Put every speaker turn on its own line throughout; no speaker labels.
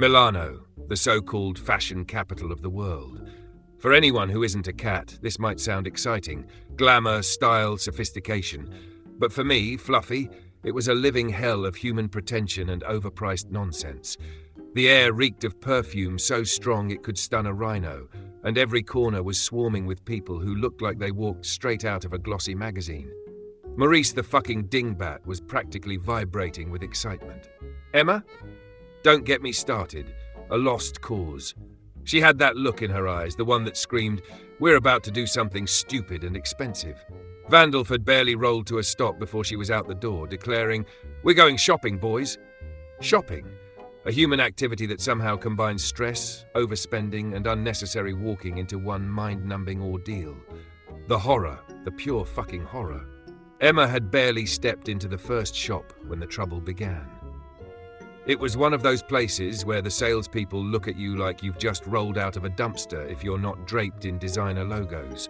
Milano, the so-called fashion capital of the world. For anyone who isn't a cat, this might sound exciting. Glamour, style, sophistication. But for me, Fluffy, it was a living hell of human pretension and overpriced nonsense. The air reeked of perfume so strong it could stun a rhino, and every corner was swarming with people who looked like they walked straight out of a glossy magazine. Maurice the fucking dingbat was practically vibrating with excitement. Emma? Don't get me started. A lost cause. She had that look in her eyes, the one that screamed, "We're about to do something stupid and expensive." Vandalf had barely rolled to a stop before she was out the door, declaring, "We're going shopping, boys." Shopping. A human activity that somehow combines stress, overspending, and unnecessary walking into one mind-numbing ordeal. The horror, the pure fucking horror. Emma had barely stepped into the first shop when the trouble began. It was one of those places where the salespeople look at you like you've just rolled out of a dumpster if you're not draped in designer logos.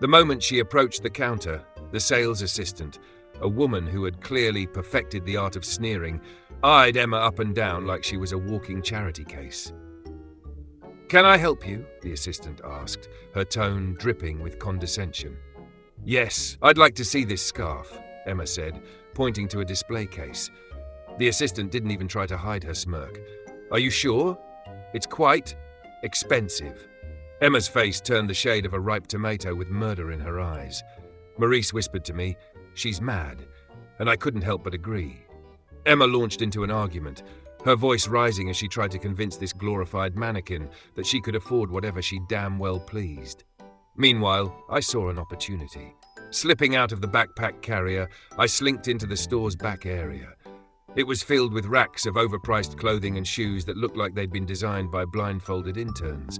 The moment she approached the counter, the sales assistant, a woman who had clearly perfected the art of sneering, eyed Emma up and down like she was a walking charity case. "Can I help you?" the assistant asked, her tone dripping with condescension. "Yes, I'd like to see this scarf," Emma said, pointing to a display case. The assistant didn't even try to hide her smirk. "Are you sure? It's quite expensive." Emma's face turned the shade of a ripe tomato with murder in her eyes. Maurice whispered to me, "She's mad," and I couldn't help but agree. Emma launched into an argument, her voice rising as she tried to convince this glorified mannequin that she could afford whatever she damn well pleased. Meanwhile, I saw an opportunity. Slipping out of the backpack carrier, I slinked into the store's back area. It was filled with racks of overpriced clothing and shoes that looked like they'd been designed by blindfolded interns.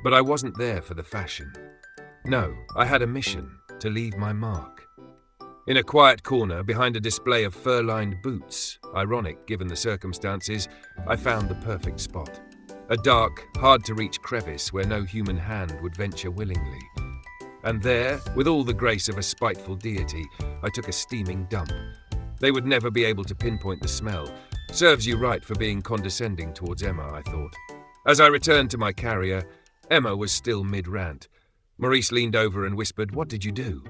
But I wasn't there for the fashion. No, I had a mission, to leave my mark. In a quiet corner, behind a display of fur-lined boots, ironic given the circumstances, I found the perfect spot. A dark, hard-to-reach crevice where no human hand would venture willingly. And there, with all the grace of a spiteful deity, I took a steaming dump. They would never be able to pinpoint the smell. Serves you right for being condescending towards Emma, I thought. As I returned to my carrier, Emma was still mid-rant. Maurice leaned over and whispered, "What did you do?"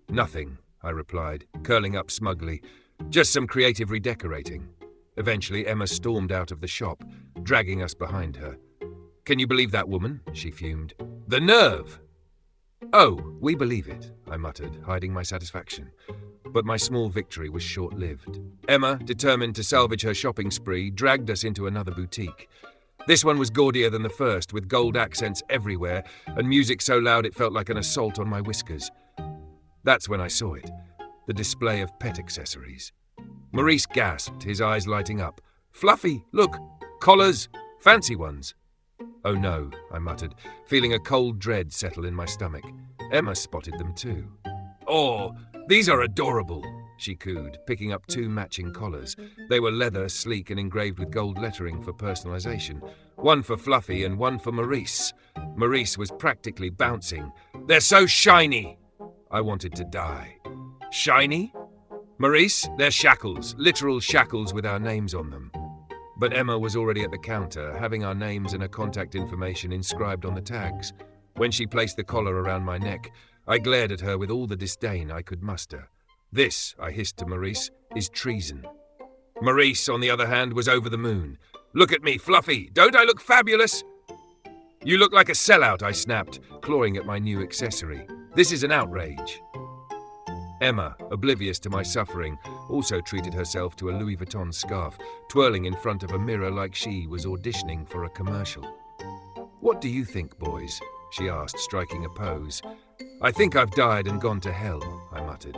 "Nothing," I replied, curling up smugly. "Just some creative redecorating." Eventually, Emma stormed out of the shop, dragging us behind her. "Can you believe that woman?" she fumed. "The nerve!" "Oh, we believe it," I muttered, hiding my satisfaction. But my small victory was short-lived. Emma, determined to salvage her shopping spree, dragged us into another boutique. This one was gaudier than the first, with gold accents everywhere, and music so loud it felt like an assault on my whiskers. That's when I saw it, the display of pet accessories. Maurice gasped, his eyes lighting up. "Fluffy, look! Collars! Fancy ones!" "Oh no," I muttered, feeling a cold dread settle in my stomach. Emma spotted them too. "Oh, these are adorable," she cooed, picking up two matching collars. They were leather, sleek, and engraved with gold lettering for personalization. One for Fluffy and one for Maurice. Maurice was practically bouncing. "They're so shiny!" I wanted to die. "Shiny?" "Maurice, they're shackles, literal shackles with our names on them." But Emma was already at the counter, having our names and her contact information inscribed on the tags. When she placed the collar around my neck, I glared at her with all the disdain I could muster. "This," I hissed to Maurice, "is treason." Maurice, on the other hand, was over the moon. "Look at me, Fluffy! Don't I look fabulous?" "You look like a sellout," I snapped, clawing at my new accessory. "This is an outrage." Emma, oblivious to my suffering, also treated herself to a Louis Vuitton scarf, twirling in front of a mirror like she was auditioning for a commercial. "What do you think, boys?" she asked, striking a pose. "I think I've died and gone to hell," I muttered.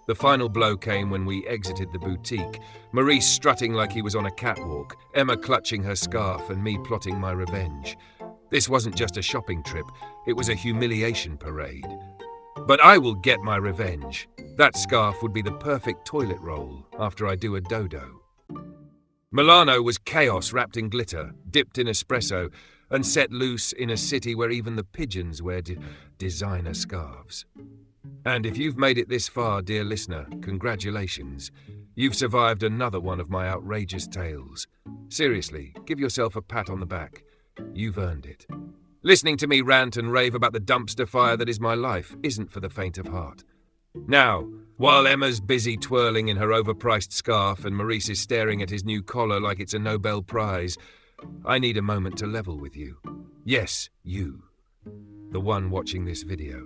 The final blow came when we exited the boutique, Maurice strutting like he was on a catwalk, Emma clutching her scarf and me plotting my revenge. This wasn't just a shopping trip, it was a humiliation parade. But I will get my revenge. That scarf would be the perfect toilet roll after I do a dodo. Milano was chaos wrapped in glitter, dipped in espresso, and set loose in a city where even the pigeons wear designer scarves. And if you've made it this far, dear listener, congratulations. You've survived another one of my outrageous tales. Seriously, give yourself a pat on the back. You've earned it. Listening to me rant and rave about the dumpster fire that is my life isn't for the faint of heart. Now, while Emma's busy twirling in her overpriced scarf and Maurice is staring at his new collar like it's a Nobel Prize, I need a moment to level with you. Yes, you. The one watching this video.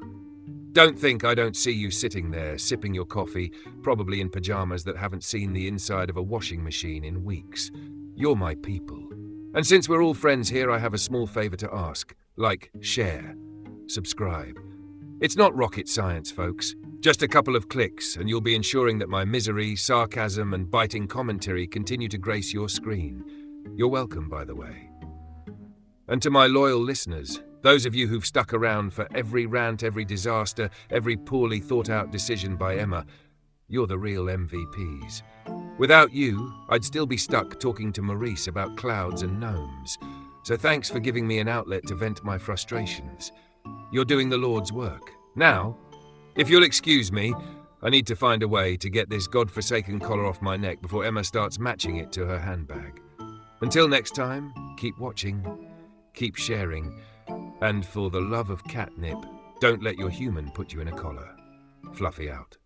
Don't think I don't see you sitting there, sipping your coffee, probably in pajamas that haven't seen the inside of a washing machine in weeks. You're my people. And since we're all friends here, I have a small favor to ask. Like, share, subscribe. It's not rocket science, folks. Just a couple of clicks, and you'll be ensuring that my misery, sarcasm, and biting commentary continue to grace your screen. You're welcome, by the way. And to my loyal listeners, those of you who've stuck around for every rant, every disaster, every poorly thought-out decision by Emma, you're the real MVPs. Without you, I'd still be stuck talking to Maurice about clouds and gnomes. So thanks for giving me an outlet to vent my frustrations. You're doing the Lord's work. Now, if you'll excuse me, I need to find a way to get this godforsaken collar off my neck before Emma starts matching it to her handbag. Until next time, keep watching, keep sharing, and for the love of catnip, don't let your human put you in a collar. Fluffy out.